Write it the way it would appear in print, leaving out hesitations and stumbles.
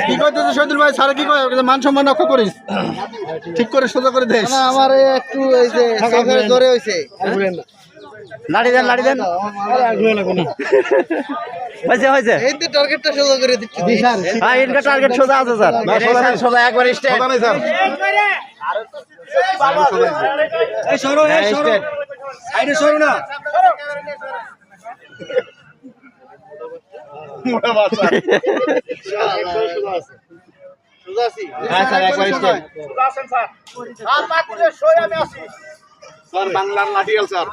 কি করতেছে শহীদুল ভাই? স্যারে কি কয়? মান সম্মান রক্ষা করিস, ঠিক করে সোজা করে দেশ। আমার একটু এই যে জোরে হয়েছে। লাড়ি দেন, লাড়ি দেন। হয়েছে এই তো টার্গেটটা সোজা করে দিচ্ছি। হ্যাঁ, ইনকা টার্গেট সোজা আছে স্যার। সোজা একবার স্ট্রেট। সাইডে সরো না। স্যার বাংলার লাঠিয়াল স্যার।